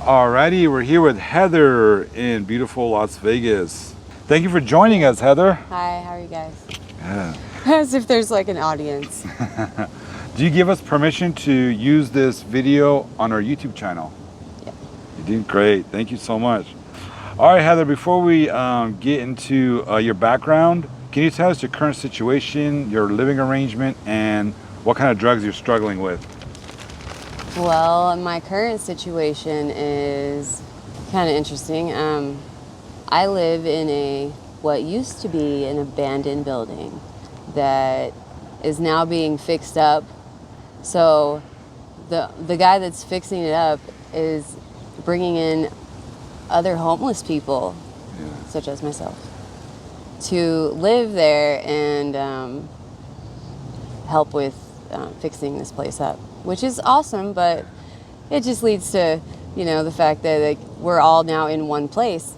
Alrighty, we're here with Heather in beautiful Las Vegas. Thank you for joining us, Heather. Hi, how are you guys? Yeah. As if there's like an audience. Do you give us permission to use this video on our YouTube channel? Yep. You did great. Thank you so much. All right, Heather, before we get into your background, can you tell us your current situation, your living arrangement, and what kind of drugs you're struggling with? Well, my current situation is kind of interesting. I live in what used to be an abandoned building that is now being fixed up. So the guy that's fixing it up is bringing in other homeless people, such as myself, to live there and help with fixing this place up, which is awesome, but it just leads to, the fact that like we're all now in one place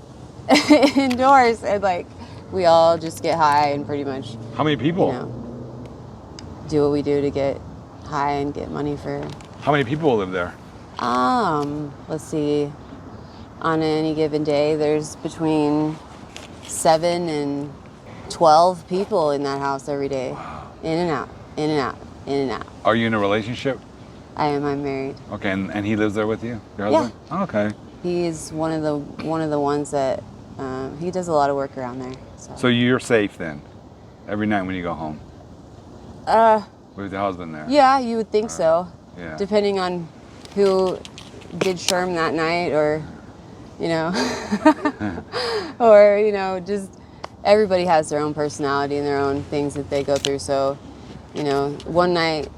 indoors, and like we all just get high and pretty much. How many people? Do what we do to get high and get money for. How many people live there? Let's see. On any given day, there's between 7 and 12 people in that house every day. Wow. In and out, in and out, in and out. Are you in a relationship? I am. I'm married. Okay, and he lives there with you? Your husband? Yeah. Oh, okay. He's one of the ones that he does a lot of work around there. So you're safe then, every night when you go home? With the husband there? Yeah, you would think so. Yeah. Depending on who did Sherm that night, or, or, just everybody has their own personality and their own things that they go through. So, one night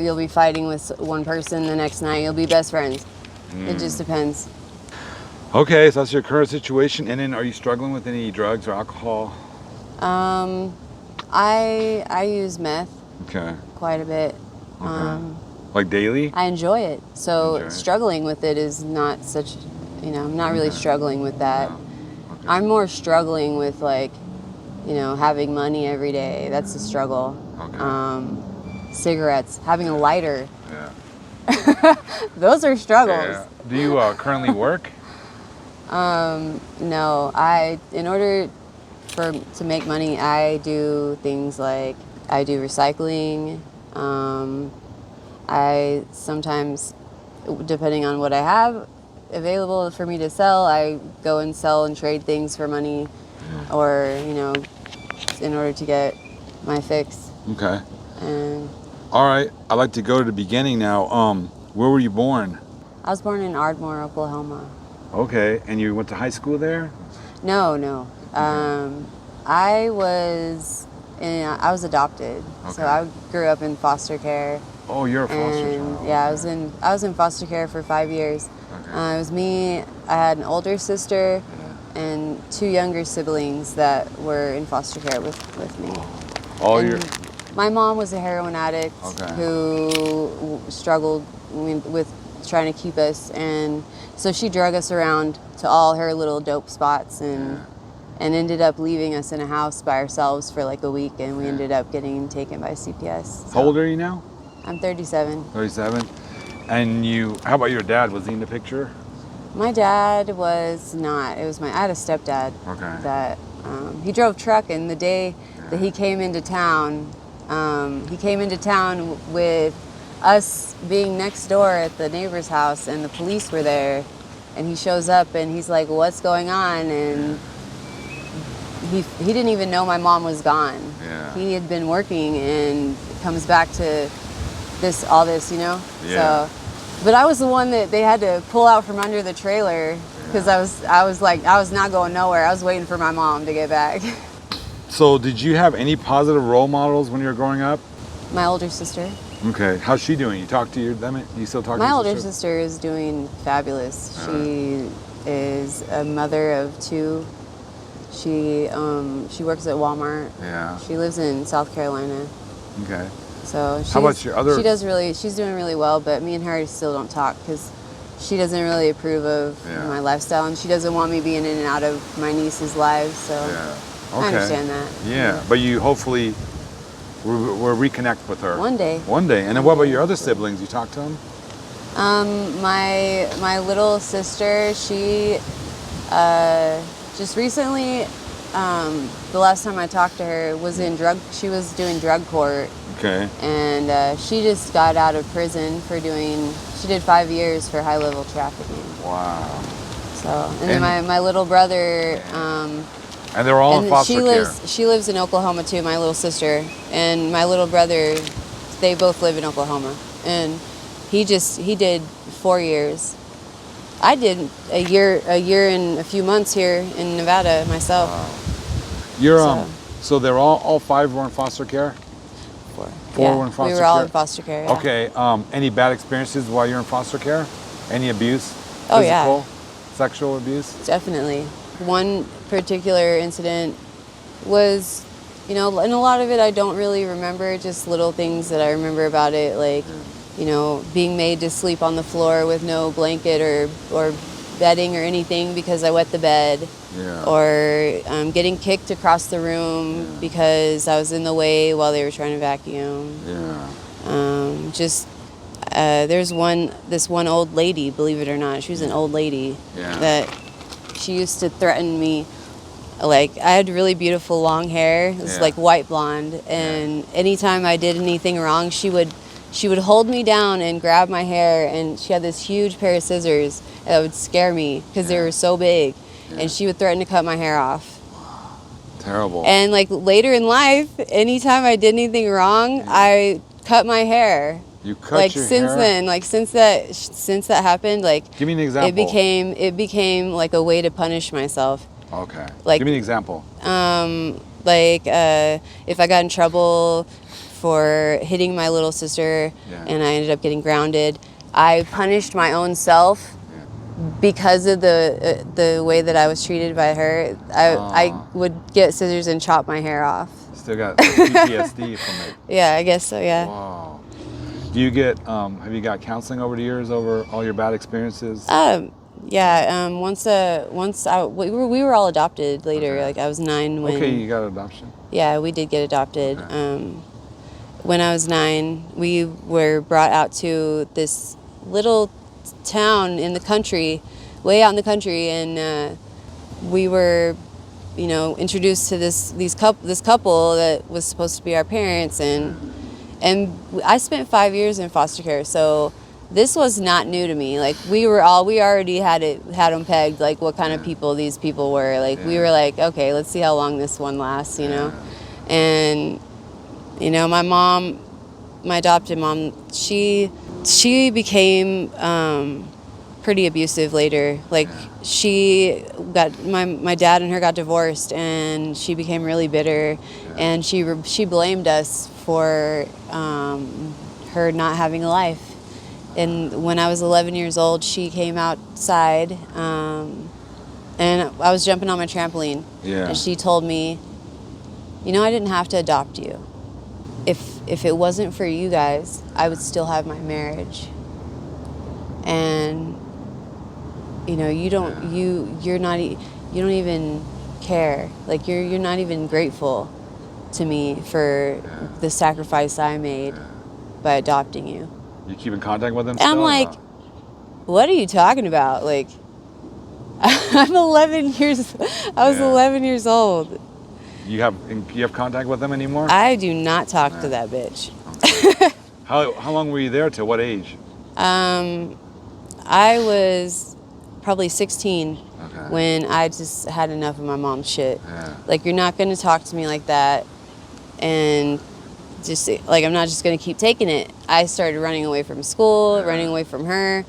you'll be fighting with one person, the next night you'll be best friends. It just depends. Okay, so that's your current situation. And then are you struggling with any drugs or alcohol? I use meth. Okay. Quite a bit. Okay. Like daily? I enjoy it. So struggling with it is not such, I'm not really struggling with that. No. Okay. I'm more struggling with like, having money every day. That's the struggle. Okay. Cigarettes, having a lighter. Yeah. Those are struggles. Yeah. Do you currently work? No, in order to make money, I do things like I do recycling. I sometimes, depending on what I have available for me to sell, I go and sell and trade things for money, or in order to get my fix. Okay. And all right, I'd like to go to the beginning now. Where were you born? I was born in Ardmore, Oklahoma. Okay, and you went to high school there? No. I was adopted, so I grew up in foster care. Oh, you're a foster child. Yeah, I was in foster care for 5 years. Okay. It was me. I had an older sister and 2 younger siblings that were in foster care with me. My mom was a heroin addict who struggled with trying to keep us, and so she drug us around to all her little dope spots and ended up leaving us in a house by ourselves for like a week, and we ended up getting taken by CPS. So. How old are you now? I'm 37. 37. And how about your dad? Was he in the picture? My dad was not. I had a stepdad. Okay. That he drove truck, and the day that he came into town, with us being next door at the neighbor's house, and the police were there, and he shows up and he's like, "What's going on?" And he didn't even know my mom was gone. Yeah. He had been working and comes back to all this, Yeah. So, but I was the one that they had to pull out from under the trailer because I was not going nowhere. I was waiting for my mom to get back. So did you have any positive role models when you were growing up? My older sister. Okay. How's she doing? You talk to you still talk to my your older sister is doing fabulous. She is a mother of 2. She works at Walmart. Yeah. She lives in South Carolina. Okay. So how about your other? She's doing really well, but me and her still don't talk because she doesn't really approve of my lifestyle, and she doesn't want me being in and out of my niece's lives. So I understand that. Yeah, but you hopefully will reconnect with her one day. And then what about your other siblings? You talk to them? My little sister, she just recently, the last time I talked to her she was doing drug court. Okay. And she just got out of prison she did 5 years for high-level trafficking. Wow. So, and then my little brother, And they're all in foster care. She lives in Oklahoma too, my little sister. And my little brother, they both live in Oklahoma. And he did 4 years. I did a year and a few months here in Nevada myself. Wow. You're so they're all 5 were in foster care? 4 were in foster care? We were all in foster care, yeah. Okay, any bad experiences while you're in foster care? Any abuse? Oh, Physical, yeah. sexual abuse? Definitely. One particular incident was, and a lot of it I don't really remember, just little things that I remember about it, like, being made to sleep on the floor with no blanket or bedding or anything because I wet the bed. Yeah. Or getting kicked across the room because I was in the way while they were trying to vacuum. Yeah. There's this one old lady, believe it or not, she was an old lady that she used to threaten me. Like, I had really beautiful long hair. It was like white blonde, and anytime I did anything wrong, she would hold me down and grab my hair, and she had this huge pair of scissors that would scare me because they were so big. And she would threaten to cut my hair off. Terrible. And like later in life, anytime I did anything wrong, I cut my hair. You cut your since hair? then, like since that happened, like give me an example. It became like a way to punish myself. Okay. Like, give me an example. If I got in trouble for hitting my little sister and I ended up getting grounded, I punished my own self. Because of the way that I was treated by her, I would get scissors and chop my hair off. Still got PTSD from it. Yeah, I guess so, yeah. Wow. Do you get, have you got counseling over the years over all your bad experiences? Yeah, we were all adopted later. Like, I was 9 when... Okay, you got adoption? Yeah, we did get adopted. Okay. When I was 9, we were brought out to this little town in the country, way out in the country, and we were, introduced to this couple that was supposed to be our parents, and I spent 5 years in foster care, so this was not new to me. Like, we already had them pegged, like what kind of people these people were. Like, we were like, okay, let's see how long this one lasts, and my adopted mom, she became pretty abusive later. Like, she got my dad and her got divorced, and she became really bitter, and she blamed us for her not having a life. And when I was 11 years old, she came outside, and I was jumping on my trampoline, and she told me, I didn't have to adopt you. If it wasn't for you guys, I would still have my marriage. And you don't even care. Like, you're not even grateful to me for the sacrifice I made by adopting you. You keep in contact with them still? I'm like, what are you talking about? Like, I was 11 years old. You have contact with them anymore? I do not talk to that bitch. Okay. How long were you there to? What age? I was probably 16 when I just had enough of my mom's shit. Like, you're not going to talk to me like that, and just like, I'm not just going to keep taking it. I started running away from school, running away from her,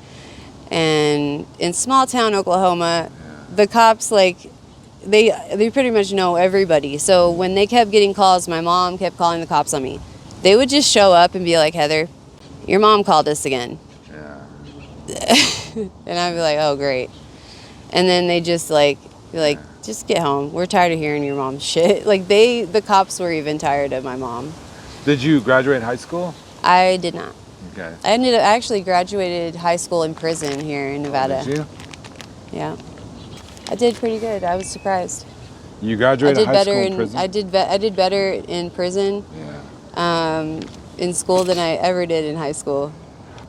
and in small town Oklahoma, the cops, like, they pretty much know everybody. So when they kept getting calls, my mom kept calling the cops on me. They would just show up and be like, Heather, your mom called us again. And I'd be like, oh, great. And then they just be like, just get home. We're tired of hearing your mom's shit. Like, the cops were even tired of my mom. Did you graduate high school? I did not. Okay. I actually graduated high school in prison here in Nevada. Oh, did you? Yeah. I did pretty good. I was surprised. You graduated high school in prison? I did better in prison in school than I ever did in high school.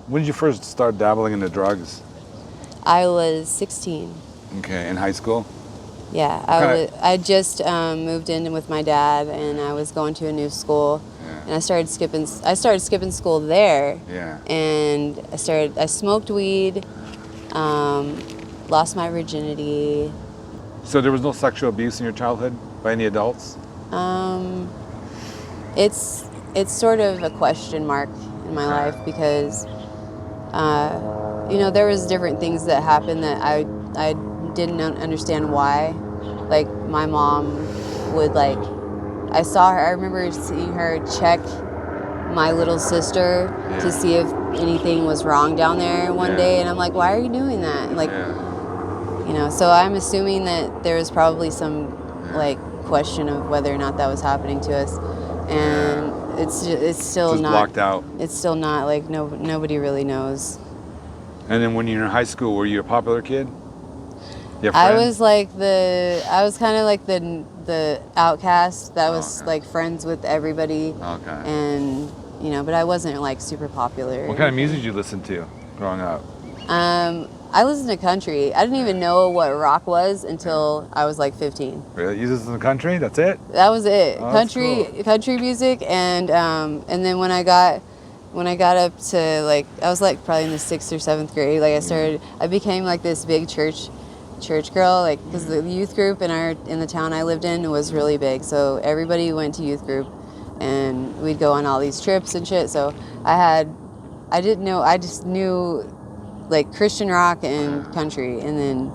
When did you first start dabbling into drugs? I was 16. Okay, in high school? Yeah, I just moved in with my dad, and I was going to a new school, Yeah. and I started skipping school there. Yeah. And I smoked weed, lost my virginity. So there was no sexual abuse in your childhood by any adults? It's sort of a question mark in my life because there was different things that happened that I didn't understand why. Like my mom would I remember seeing her check my little sister to see if anything was wrong down there one day, and I'm like, why are you doing that? Like, so I'm assuming that there was probably some question of whether or not that was happening to us, and it's still just not blocked out. It's still not nobody really knows. And then when you were in high school, were you a popular kid? You have I friends? was kind of like the outcast that was like friends with everybody. Okay. And but I wasn't like super popular. What kind of music did you listen to growing up? I listened to country. I didn't even know what rock was until I was like 15. Really? You listened to country? That's it? That was it. Oh, that's cool. Country music, and then when I got up to I was like probably in the 6th or 7th grade, I became like this big church girl, because the youth group in the town I lived in was really big, so everybody went to youth group, and we'd go on all these trips and shit. So I just knew like Christian rock and country, and then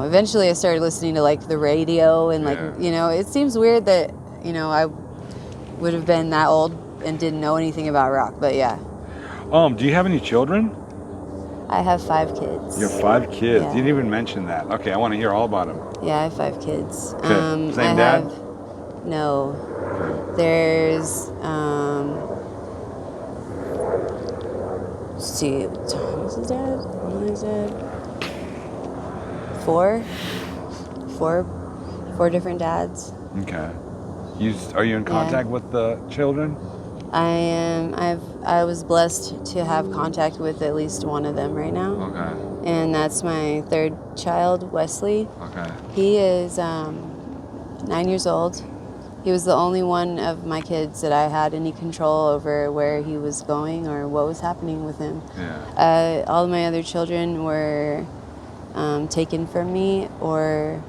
eventually I started listening to like the radio, and it seems weird that I would have been that old and didn't know anything about rock, but yeah. Do you have any children? I have 5 kids. You have 5 kids. Yeah. You didn't even mention that. Okay, I want to hear all about them. Yeah, I have 5 kids. Okay. Same dad? No. There's let's see, what's his dad? His dad? 4 different dads. Okay. Are you in contact with the children? I am. I was blessed to have contact with at least one of them right now. Okay. And that's my 3rd child, Wesley. Okay. He is 9 years old. He was the only one of my kids that I had any control over where he was going or what was happening with him. Yeah. All of my other children were taken from me, or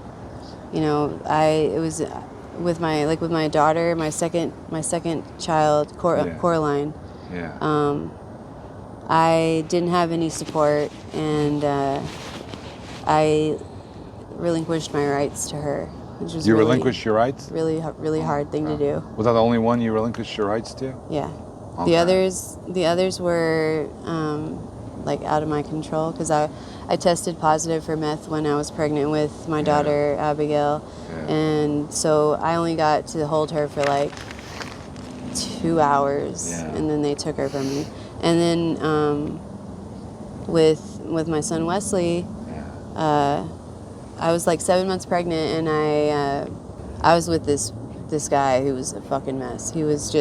it was with my daughter, my second child, Coraline. Yeah. I didn't have any support, and I relinquished my rights to her, which was relinquished your rights? really hard thing to do. Was that the only one you relinquished your rights to? Yeah. Okay. The others were out of my control, because I tested positive for meth when I was pregnant with my daughter Abigail, and so I only got to hold her for 2 hours, and then they took her from me. And then with my son Wesley, I was 7 months pregnant, and I was with this guy who was a fucking mess. He was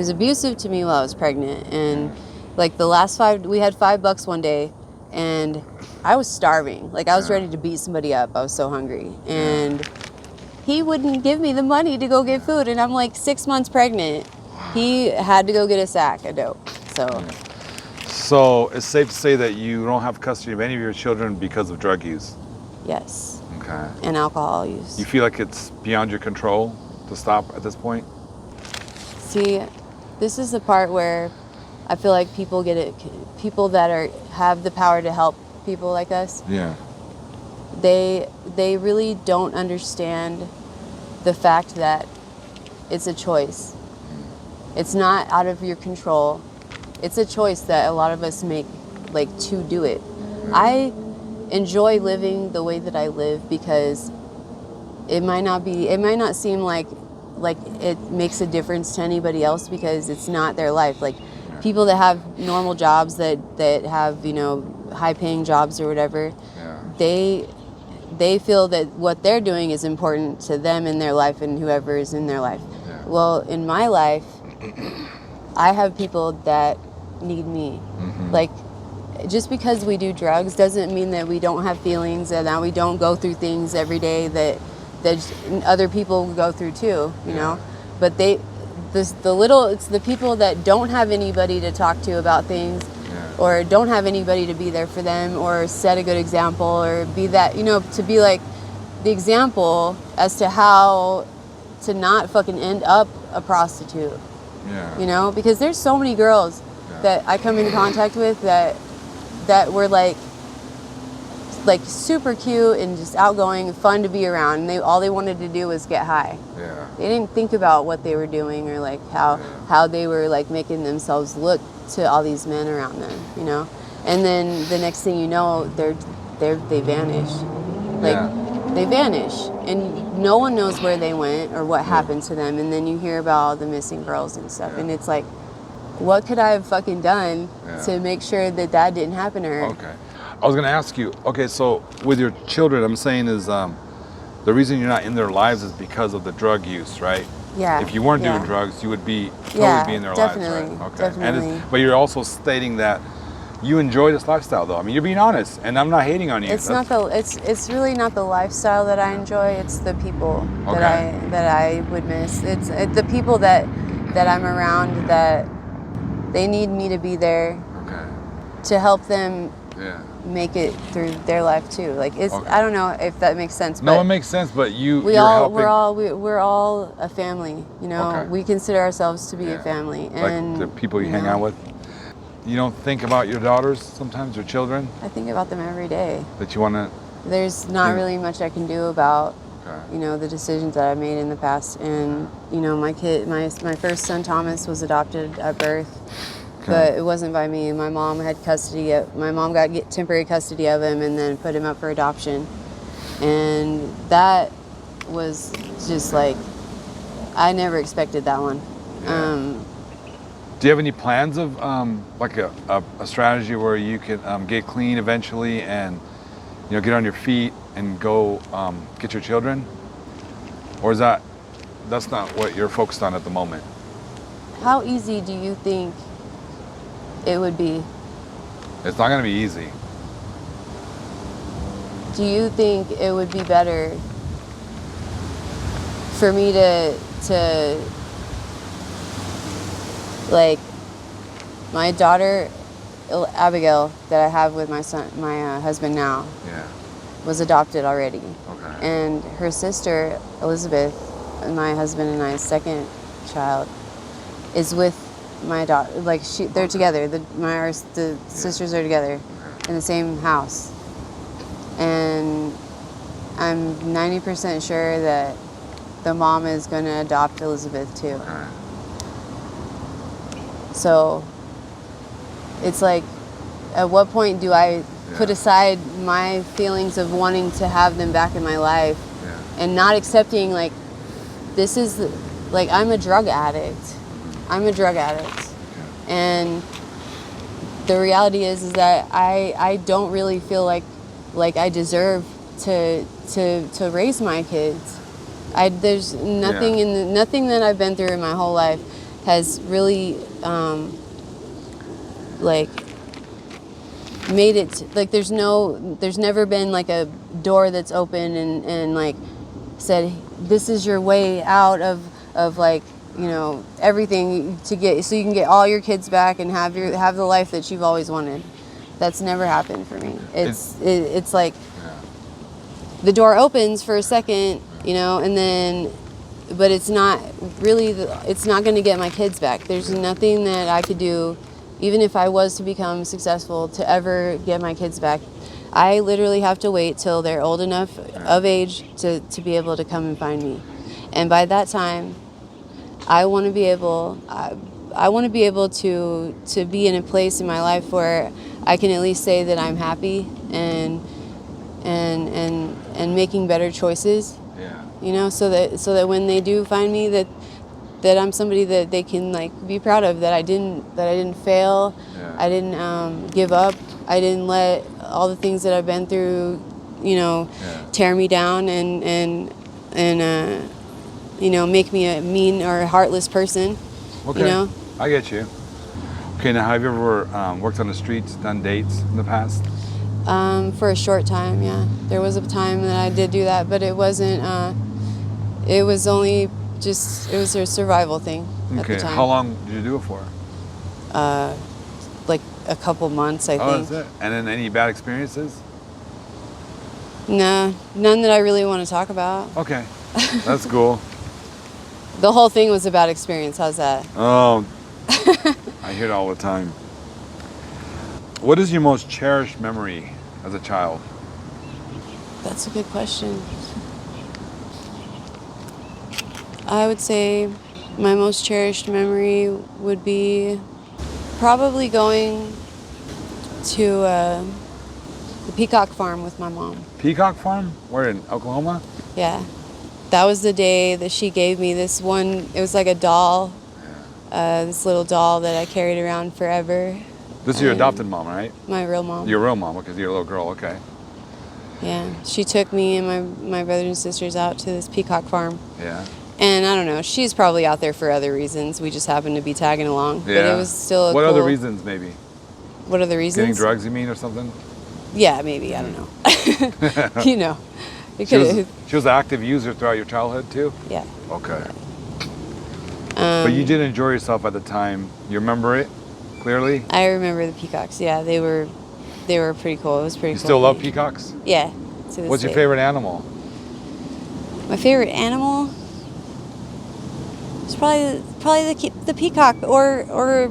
abusive to me while I was pregnant, and the last we had $5 one day, and I was starving. I was ready to beat somebody up. I was so hungry, and he wouldn't give me the money to go get food, and I'm 6 months pregnant. He had to go get a sack of dope. So it's safe to say that you don't have custody of any of your children because of drug use? Yes. Okay. And alcohol use. You feel like it's beyond your control to stop at this point? See, this is the part where I feel like people get it. People that have the power to help people like us. Yeah. They really don't understand the fact that it's a choice. It's not out of your control. It's a choice that a lot of us make, to do it. I enjoy living the way that I live because it might not seem like it makes a difference to anybody else because it's not their life. People that have normal jobs that have, high paying jobs or whatever, they feel that what they're doing is important to them in their life and whoever is in their life. Well, in my life, I have people that need me. Like, just because we do drugs doesn't mean that we don't have feelings and that we don't go through things every day that other people go through too, you know. But it's the people that don't have anybody to talk to about things, or don't have anybody to be there for them or set a good example, or be that, you know, to be like the example as to how to not fucking end up a prostitute. You know, because there's so many girls that I come in contact with that were like super cute and just outgoing, fun to be around, and all they wanted to do was get high. They didn't think about what they were doing, or like how they were like making themselves look to all these men around them, you know. And then the next thing you know, they vanish. They vanish, and no one knows where they went or what happened to them. And then you hear about all the missing girls and stuff, and it's like, what could I have fucking done to make sure that didn't happen to her? Okay. I was going to ask you, okay, so with your children, I'm saying is the reason you're not in their lives is because of the drug use, right? Yeah. If you weren't doing drugs, you would be totally be in their lives, right? Okay. Definitely. But you're also stating that you enjoy this lifestyle, though. I mean, you're being honest, and I'm not hating on you. It's really not the lifestyle that I enjoy. It's the people that I would miss. It's the people that I'm around, that they need me to be there to help them make it through their life too. Like, I don't know if that makes sense. No, it makes sense. But we're all a family. You know, we consider ourselves to be a family, and like the people you hang out with. You don't think about your daughters sometimes, your children? I think about them every day. That you want to... There's not really much I can do about, you know, the decisions that I made in the past. And, you know, my first son, Thomas, was adopted at birth, but it wasn't by me. My mom had my mom got temporary custody of him and then put him up for adoption. And that was just like, I never expected that one. Do you have any plans of like a strategy where you can get clean eventually and, you know, get on your feet and go get your children? Or is that's not what you're focused on at the moment? How easy do you think it would be? It's not going to be easy. Do you think it would be better for me to like, my daughter Abigail that I have with my husband now was adopted already, and her sister Elizabeth, my husband and I's second child, is with my daughter. Like, they're together. The sisters are together in the same house, and I'm 90% sure that the mom is going to adopt Elizabeth too. So it's like, at what point do I put aside my feelings of wanting to have them back in my life and not accepting, like, this is, like, I'm a drug addict. And the reality is that I don't really feel like I deserve to raise my kids. There's nothing nothing that I've been through in my whole life has really like made it like there's never been like a door that's open and like said, this is your way out of like, you know, everything to get, so you can get all your kids back and have the life that you've always wanted. That's never happened for me. It's like the door opens for a second, you know, and then, but it's not really, it's not going to get my kids back. There's nothing that I could do, even if I was to become successful, to ever get my kids back. I literally have to wait till they're old enough of age to be able to come and find me. And by that time, I want to be able to be in a place in my life where I can at least say that I'm happy and making better choices. You know, so that when they do find me, that I'm somebody that they can like be proud of, that I didn't fail, I didn't give up, I didn't let all the things that I've been through, you know, tear me down and you know, make me a mean or heartless person. Okay. You know? I get you. Okay, now have you ever worked on the streets, done dates in the past? For a short time, yeah. There was a time that I did do that, but it wasn't, it was only just, it was a survival thing at the Okay, time. how long did you do it for? Like a couple months, I Oh, think. that's it. And then any bad experiences? Nah, none that I really want to talk about. Okay, that's cool. The whole thing was a bad experience. How's that? Oh, I hear it all the time. What is your most cherished memory as a child? That's a good question. I would say my most cherished memory would be probably going to the peacock farm with my mom. Peacock Farm? Where, in Oklahoma? Yeah. That was the day that she gave me this one. It was like a doll, this little doll that I carried around forever. This is your adopted mom, right? My real mom. Your real mom, because you're a little girl, okay. Yeah. She took me and my brothers and sisters out to this peacock farm. Yeah. And I don't know, she's probably out there for other reasons. We just happened to be tagging along. Yeah. But it was still What cool. other reasons, maybe? What other reasons? Getting drugs, you mean, or something? Yeah, maybe. I don't know. You know. You She could. was an active user throughout your childhood, too? Yeah. Okay. But you did enjoy yourself at the time. You remember it clearly? I remember the peacocks. Yeah, they were pretty cool. It was pretty You cool. still love peacocks? Yeah. To this What's your day. favorite animal? My favorite animal? It's probably the peacock or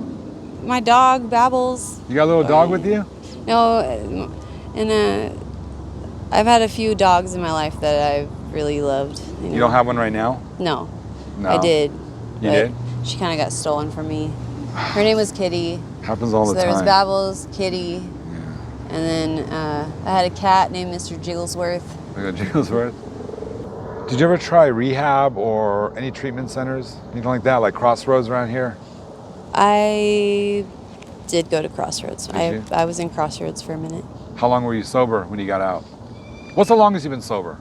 my dog Babbles. You got a little dog with you? No, and I've had a few dogs in my life that I've really loved. You don't have one right now? No. No. I did. You but did? She kind of got stolen from me. Her name was Kitty. Happens all So the there was time. Babbles, Kitty, and then I had a cat named Mr. Jigglesworth. Like a Jigglesworth. Did you ever try rehab or any treatment centers? Anything like that, like Crossroads around here? I did go to Crossroads. Did you? I was in Crossroads for a minute. How long were you sober when you got out? What's the longest you've been sober?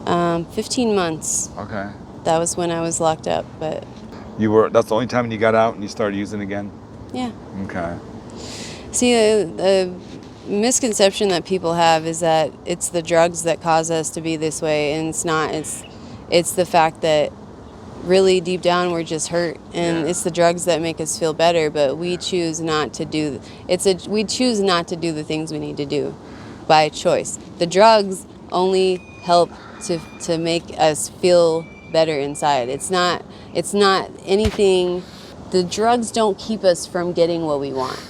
15 months. Okay. That was when I was locked up, but That's the only time you got out and you started using again? yeah. Okay. See, the misconception that people have is that it's the drugs that cause us to be this way, and it's not. It's the fact that really deep down we're just hurt, and it's the drugs that make us feel better, but we choose not to do. We choose not to do the things we need to do by choice. The drugs only help to make us feel better inside. It's not anything. The drugs don't keep us from getting what we want.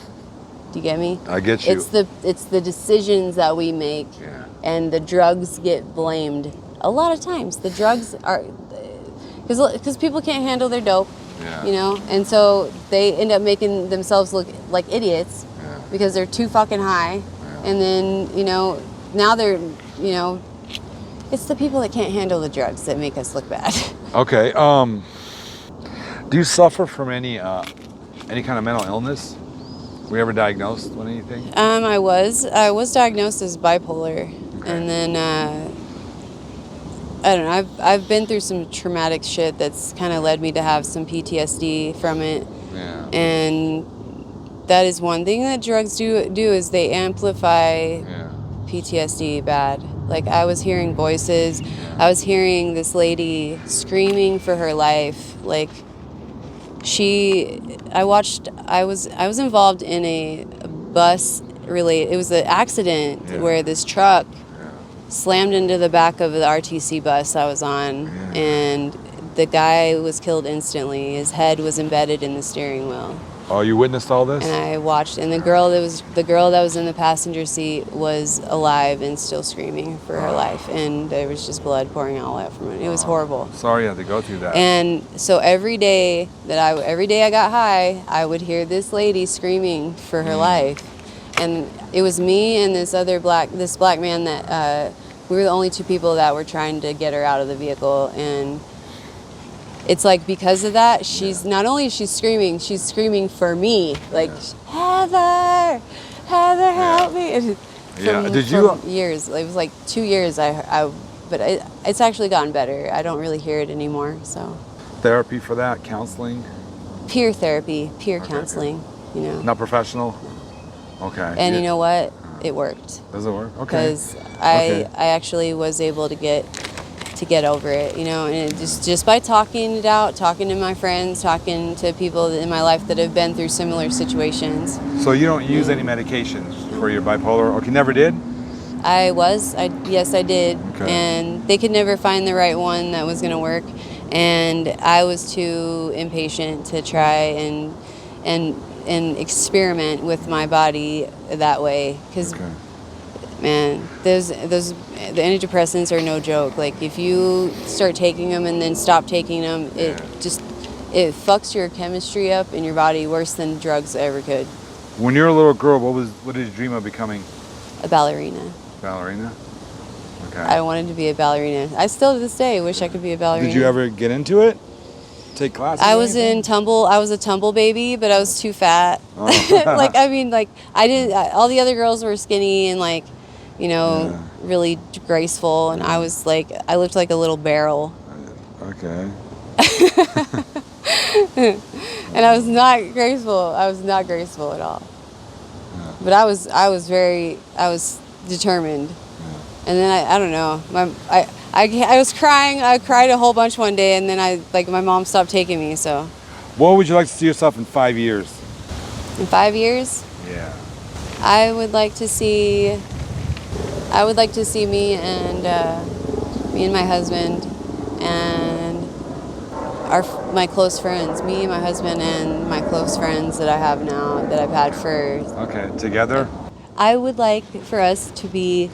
Do you get me? I get you. It's the decisions that we make, and the drugs get blamed. A lot of times, the drugs are because people can't handle their dope, you know, and so they end up making themselves look like idiots because they're too fucking high, and then now they're it's the people that can't handle the drugs that make us look bad. Okay. Do you suffer from any kind of mental illness? Were you ever diagnosed with anything? I was diagnosed as bipolar, and then I don't know. I've been through some traumatic shit that's kind of led me to have some PTSD from it. Yeah. And that is one thing that drugs do is they amplify PTSD bad. Like I was hearing voices. I was hearing this lady screaming for her life. Like I was involved in a bus related. It was an accident where this truck slammed into the back of the RTC bus I was on, and the guy was killed instantly. His head was embedded in the steering wheel. Oh, you witnessed all this? And I watched, and the girl that was in the passenger seat was alive and still screaming for her life, and there was just blood pouring all out from it. It was horrible. Sorry you had to go through that. And so every day I got high, I would hear this lady screaming for her life. And it was me and this black man that we were the only two people that were trying to get her out of the vehicle. And it's like because of that, not only is she screaming for me, like Heather, help me. And from years, it was like 2 years. But it's actually gotten better. I don't really hear it anymore. So therapy for that, counseling. peer therapy, peer Okay, counseling, you know. Not professional? Okay. And you know what? It worked. Does it work? Okay. Because Okay. I actually was able to get over it, you know, and it just by talking it out, talking to my friends, talking to people in my life that have been through similar situations. So you don't use any medications for your bipolar? Okay, never did? Yes, I did. Okay. And they could never find the right one that was going to work. And I was too impatient to try and experiment with my body that way. Because, Okay. man, the antidepressants are no joke. Like, if you start taking them and then stop taking them, it fucks your chemistry up in your body worse than drugs ever could. When you were a little girl, what did you dream of becoming? A ballerina. Ballerina? Okay. I wanted to be a ballerina. I still to this day wish I could be a ballerina. Did you ever get into it? Take classes? I or was anything? I was a tumble baby, but I was too fat. Oh. Like, I mean, like, I didn't, all the other girls were skinny and, like, you know, really graceful. And I was like, I looked like a little barrel. Okay. And I was not graceful. I was not graceful at all. Yeah. But I was determined. And then I don't know. I was crying. I cried a whole bunch one day, and then my mom stopped taking me. So, What would you like to see yourself in 5 years? in 5 years, Yeah. I would like to see me and my husband and my close friends. Me, my husband, and my close friends that I have now that I've had for. Okay, together? I would like for us to be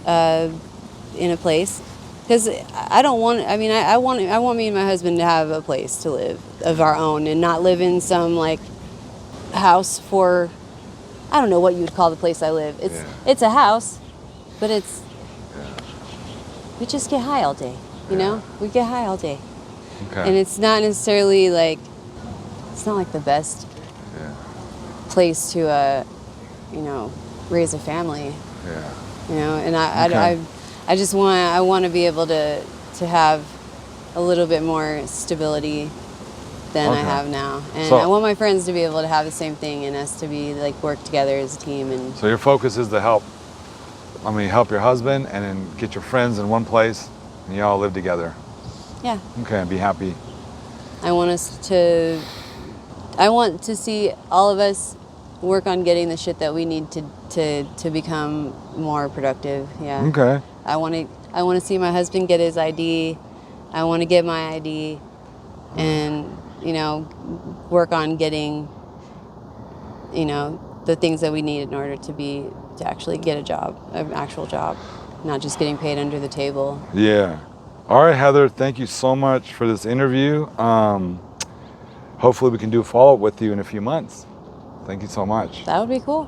in a place, because I don't want. I mean, I want me and my husband to have a place to live of our own and not live in some like house for. I don't know what you would call the place I live. It's a house, but we just get high all day. You know, we get high all day, Okay. and it's not necessarily like the best place to raise a family. Yeah. You know, and Okay. I just want to be able to have a little bit more stability than I Okay. have now, and So- I want my friends to be able to have the same thing, and us to be like work together as a team. And So your focus is to help your husband and then get your friends in one place and you all live together. yeah, Okay, and be happy. I want to see all of us work on getting the shit that we need to become more productive. Yeah. Okay. I want to see my husband get his ID. I want to get my ID, and work on getting the things that we need in order to actually get a job, an actual job, not just getting paid under the table. Yeah. All right, Heather, thank you so much for this interview. Hopefully we can do a follow-up with you in a few months. Thank you so much. That would be cool.